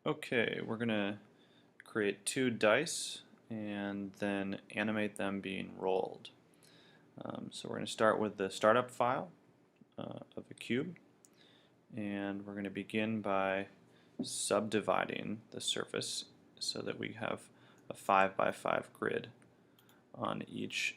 Okay, we're going to create two dice and then animate them being rolled. So we're going to start with the startup file of a cube, and we're going to begin by subdividing the surface so that we have a 5 by 5 grid on each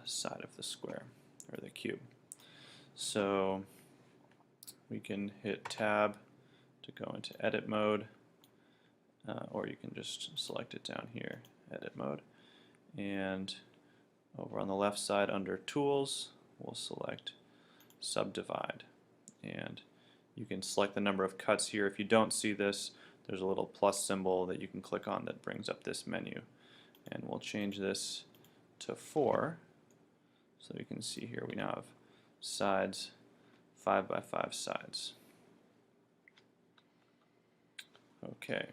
side of the square or the cube. So we can hit tab to go into edit mode, or you can just select it down here, edit mode, and over on the left side under tools we'll select subdivide, and you can select the number of cuts here. If you don't see this, there's a little plus symbol that you can click on that brings up this menu, and we'll change this to 4 so you can see here we now have sides, 5 by 5 sides. Okay,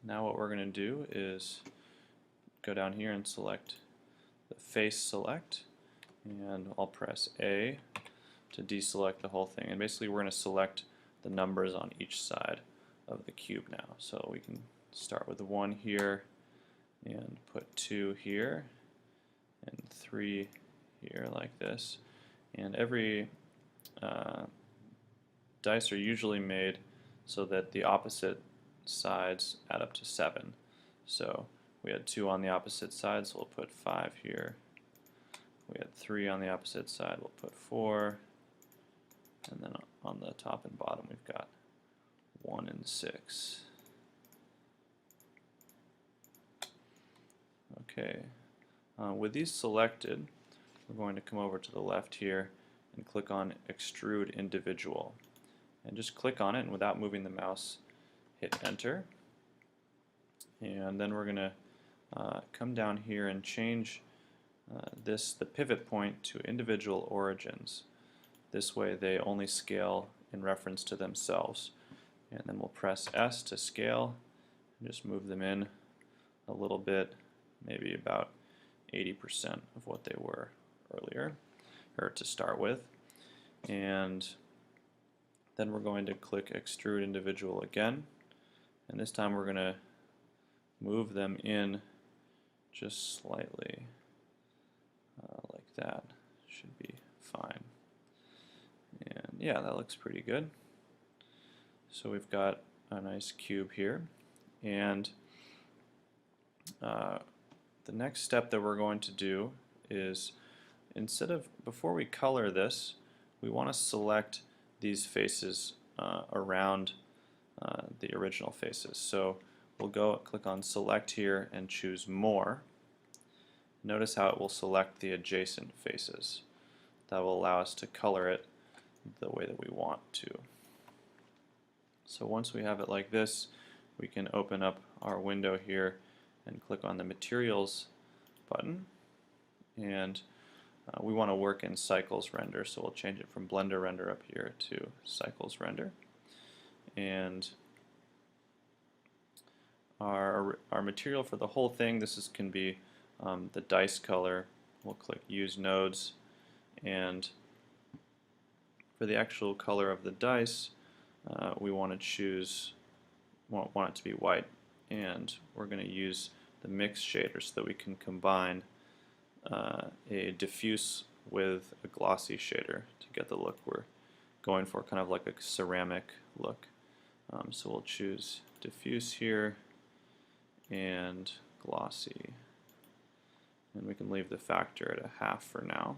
now what we're going to do is go down here and select the face select, and I'll press A to deselect the whole thing, and basically we're going to select the numbers on each side of the cube now. So we can start with 1 here and put 2 here and 3 here like this, and every dice are usually made so that the opposite sides add up to 7. So we had 2 on the opposite side, so we'll put 5 here. We had 3 on the opposite side, we'll put 4. And then on the top and bottom we've got 1 and 6. Okay, with these selected, we're going to come over to the left here and click on Extrude Individual. And just click on it, and without moving the mouse, hit Enter. And then we're going to come down here and change the pivot point to individual origins. This way they only scale in reference to themselves. And then we'll press S to scale and just move them in a little bit, maybe about 80% of what they were earlier, or to start with. And then we're going to click Extrude Individual again, and this time we're going to move them in just slightly, like that. Should be fine. And yeah, that looks pretty good. So we've got a nice cube here, and the next step that we're going to do is, before we color this, we want to select these faces around the original faces. So we'll click on select here and choose more. Notice how it will select the adjacent faces. That will allow us to color it the way that we want to. So once we have it like this, we can open up our window here and click on the Materials button, and we want to work in Cycles Render, so we'll change it from Blender Render up here to Cycles Render. And our material for the whole thing, can be the dice color. We'll click Use Nodes, and for the actual color of the dice, we want it to be white, and we're going to use the mix shader so that we can combine a diffuse with a glossy shader to get the look we're going for, kind of like a ceramic look. So we'll choose diffuse here and glossy, and we can leave the factor at 1/2 for now.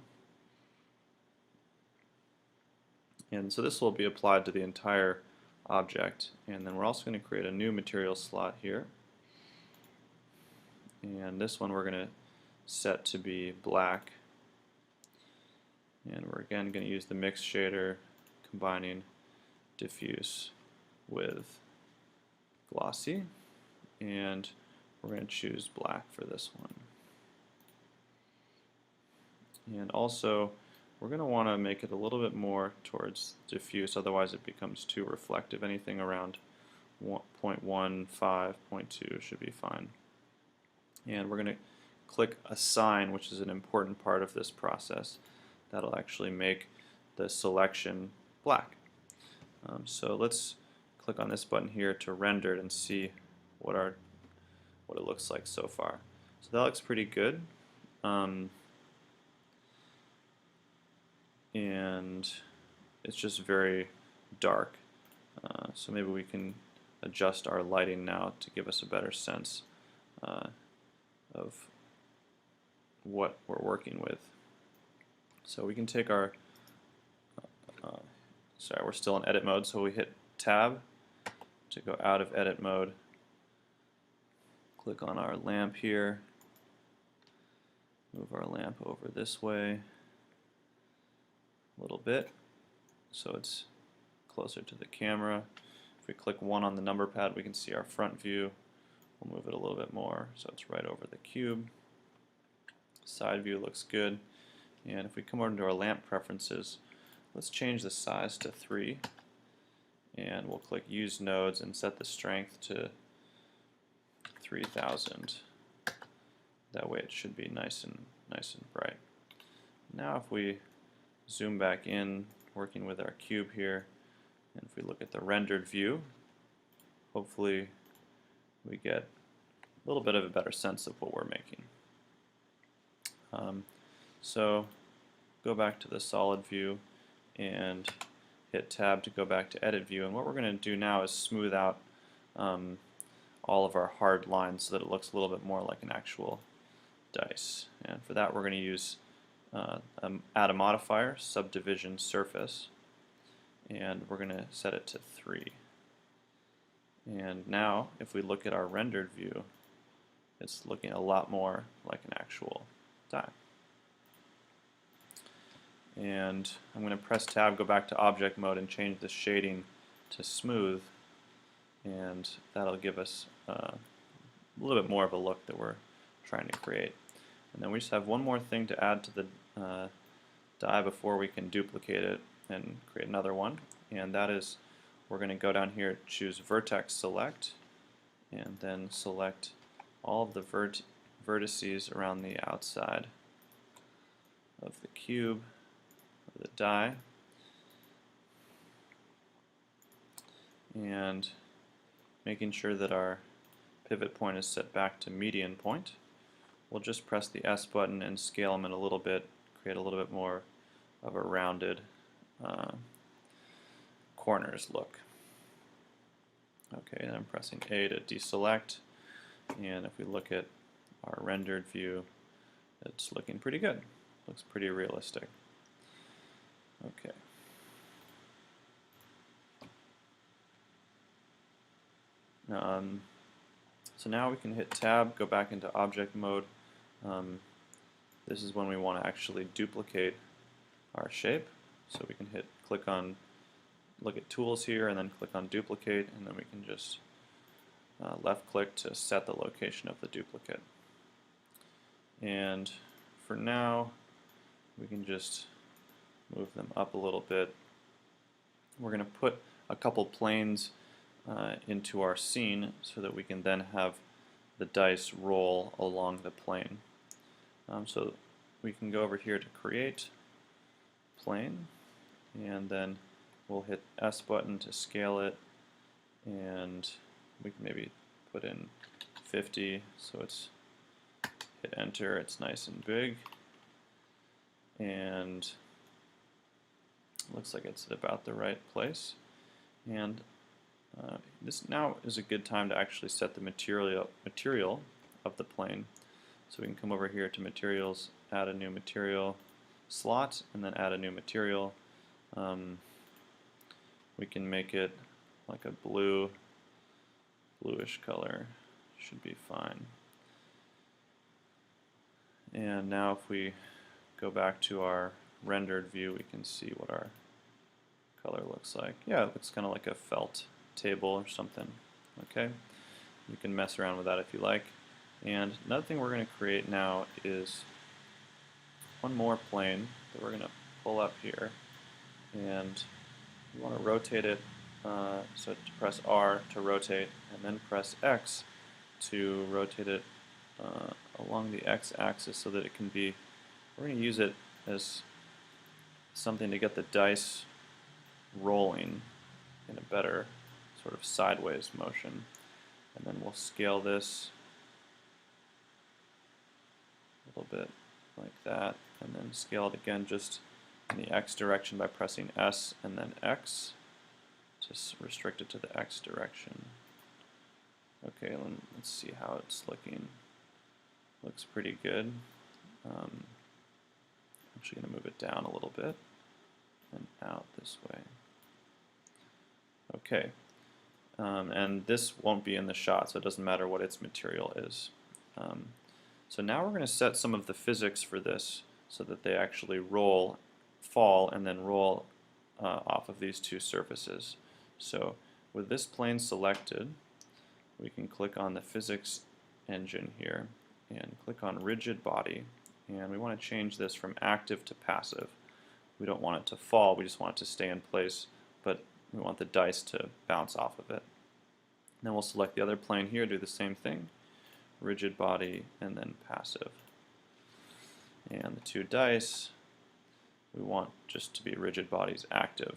And so this will be applied to the entire object, and then we're also going to create a new material slot here, and this one we're going to set to be black, and we're again going to use the mix shader combining diffuse with glossy, and we're going to choose black for this one. And also we're going to want to make it a little bit more towards diffuse, otherwise it becomes too reflective. Anything around 0.15, 0.2 should be fine. And we're going to click Assign, which is an important part of this process. That'll actually make the selection black. So let's click on this button here to render it and see what it looks like so far. So that looks pretty good. And it's just very dark. So maybe we can adjust our lighting now to give us a better sense of what we're working with. So we can take our, sorry, we're still in edit mode, so we hit Tab to go out of edit mode. Click on our lamp here, move our lamp over this way a little bit so it's closer to the camera. If we click 1 on the number pad, we can see our front view. We'll move it a little bit more so it's right over the cube. Side view looks good. And if we come over to our lamp preferences, let's change the size to 3. And we'll click Use Nodes and set the strength to 3000. That way it should be nice and bright. Now if we zoom back in, working with our cube here, and if we look at the rendered view, hopefully we get a little bit of a better sense of what we're making. So go back to the solid view and hit Tab to go back to edit view, and what we're going to do now is smooth out all of our hard lines so that it looks a little bit more like an actual dice. And for that we're going to use add a modifier, subdivision surface, and we're going to set it to 3. And now if we look at our rendered view, it's looking a lot more like an actual die. And I'm going to press Tab, go back to object mode, and change the shading to smooth, and that'll give us a little bit more of a look that we're trying to create. And then we just have one more thing to add to the die before we can duplicate it and create another one, and that is we're going to go down here, choose Vertex Select, and then select all of the vertices around the outside of the cube, of the die, and making sure that our pivot point is set back to median point. We'll just press the S button and scale them in a little bit, create a little bit more of a rounded corners look. Okay, and I'm pressing A to deselect, and if we look at our rendered view, it's looking pretty good. Looks pretty realistic. Okay. So now we can hit Tab, go back into object mode. This is when we want to actually duplicate our shape. So we can look at tools here and then click on duplicate, and then we can just left click to set the location of the duplicate. And for now we can just move them up a little bit. We're going to put a couple planes into our scene so that we can then have the dice roll along the plane. So we can go over here to create plane, and then we'll hit S button to scale it, and we can maybe put in 50 so it's hit enter, it's nice and big, and looks like it's at about the right place. And this now is a good time to actually set the material of the plane. So we can come over here to materials, add a new material slot, and then add a new material. We can make it like a bluish color, should be fine. And now if we go back to our rendered view, we can see what our color looks like. Yeah, it looks kind of like a felt table or something. Okay, you can mess around with that if you like. And another thing we're going to create now is one more plane that we're going to pull up here, and you want to rotate it, so to press R to rotate, and then press X to rotate it along the X-axis so that it can be, we're going to use it as something to get the dice rolling in a better sort of sideways motion. And then we'll scale this a little bit like that, and then scale it again just in the X direction by pressing S and then X. Just restrict it to the X direction. Okay, let's see how it's looking. Looks pretty good. I'm actually going to move it down a little bit and out this way. Okay, and this won't be in the shot, so it doesn't matter what its material is. So now we're going to set some of the physics for this so that they actually fall, and then roll off of these two surfaces. So with this plane selected, we can click on the physics engine here and click on rigid body, and we want to change this from active to passive. We don't want it to fall, we just want it to stay in place, but we want the dice to bounce off of it. Then we'll select the other plane here, do the same thing, rigid body, and then passive. And the two dice, we want just to be rigid bodies active.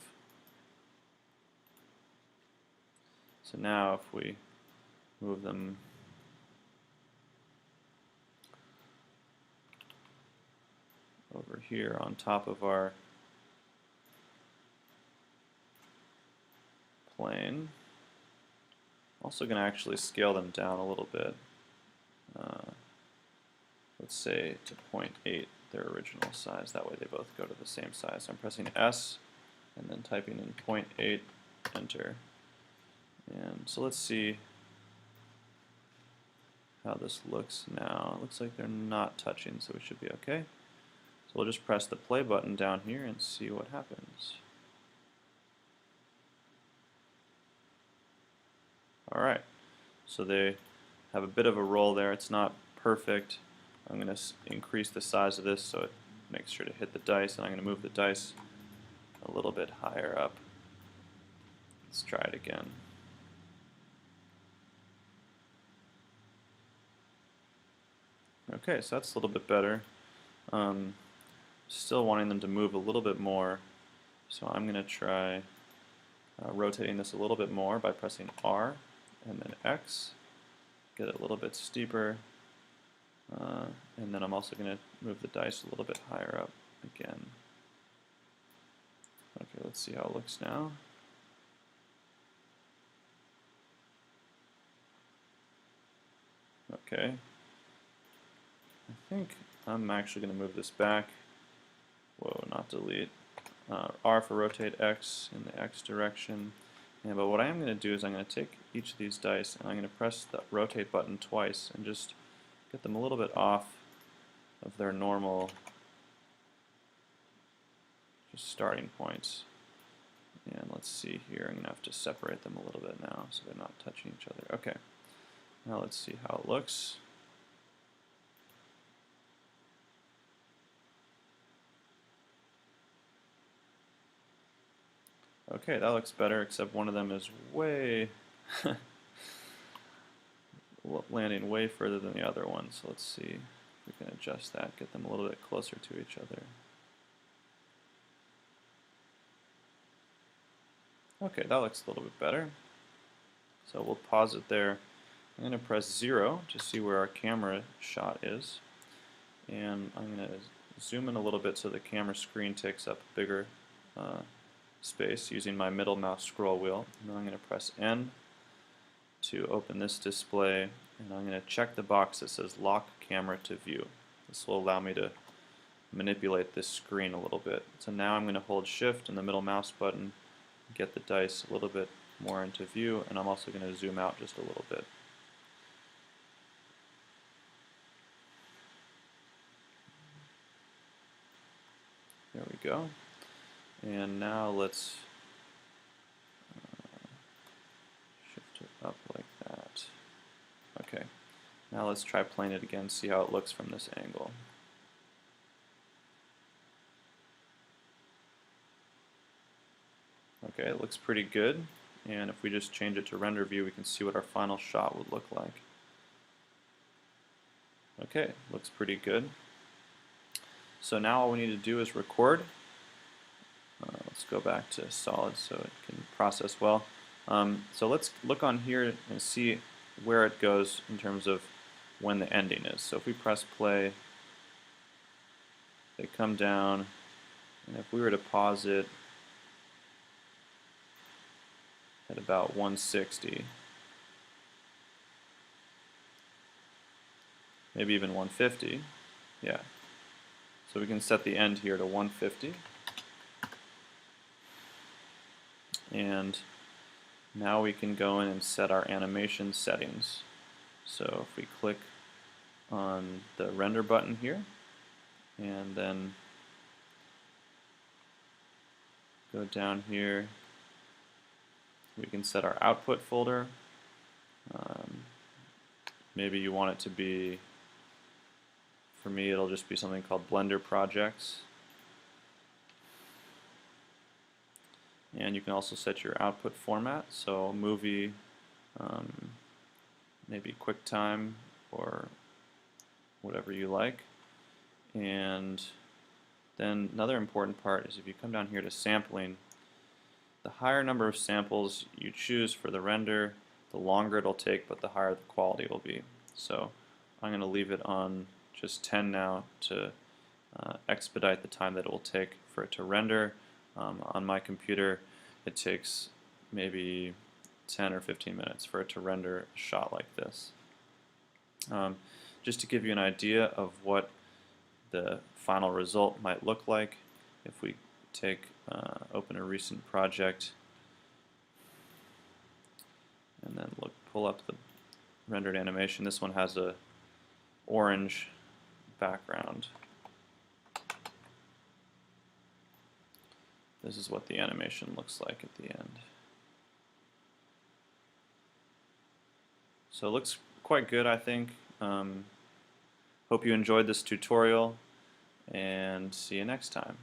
So now if we move them over here on top of our plane, also going to actually scale them down a little bit. Let's say to 0.8 their original size. That way they both go to the same size. So I'm pressing S and then typing in 0.8, enter. And so let's see how this looks now. It looks like they're not touching, so we should be okay. So we'll just press the play button down here and see what happens. Alright, so they have a bit of a roll there. It's not perfect. I'm going to increase the size of this so it makes sure to hit the dice, and I'm going to move the dice a little bit higher up. Let's try it again. Okay, so that's a little bit better. Still wanting them to move a little bit more, so I'm going to try rotating this a little bit more by pressing R and then X, get it a little bit steeper, and then I'm also going to move the dice a little bit higher up again. Okay, let's see how it looks now. Okay. I think I'm actually going to move this back. Whoa, not delete. R for rotate X in the X direction. But what I am going to do is I'm going to take each of these dice and I'm going to press the rotate button twice and just get them a little bit off of their normal just starting points. And let's see here, I'm going to have to separate them a little bit now so they're not touching each other. Okay, now let's see how it looks. Okay, that looks better, except one of them is way landing way further than the other one. So let's see if we can adjust that, get them a little bit closer to each other. Okay, that looks a little bit better. So we'll pause it there. I'm going to press 0 to see where our camera shot is. And I'm going to zoom in a little bit so the camera screen takes up a bigger space using my middle mouse scroll wheel. And then I'm going to press N to open this display, and I'm going to check the box that says lock camera to view. This will allow me to manipulate this screen a little bit. So now I'm going to hold shift and the middle mouse button, get the dice a little bit more into view, and I'm also going to zoom out just a little bit. There we go. And now let's shift it up like that. Okay. Now let's try playing it again, see how it looks from this angle. Okay, it looks pretty good. And if we just change it to render view, we can see what our final shot would look like. Okay, looks pretty good. So now all we need to do is record. Let's go back to solid so it can process well. So let's look on here and see where it goes in terms of when the ending is. So if we press play, they come down, and if we were to pause it at about 160, maybe even 150, yeah. So we can set the end here to 150, and now we can go in and set our animation settings. So if we click on the render button here, and then go down here, we can set our output folder. Maybe you want it to be, for me it'll just be something called Blender Projects. And you can also set your output format, so movie, maybe QuickTime or whatever you like. And then another important part is if you come down here to sampling, the higher number of samples you choose for the render, the longer it'll take, but the higher the quality will be. So I'm going to leave it on just 10 now to expedite the time that it will take for it to render. On my computer, it takes maybe 10 or 15 minutes for it to render a shot like this. Just to give you an idea of what the final result might look like, if we open a recent project and then pull up the rendered animation. This one has a orange background. This is what the animation looks like at the end. So it looks quite good, I think. Hope you enjoyed this tutorial, and see you next time.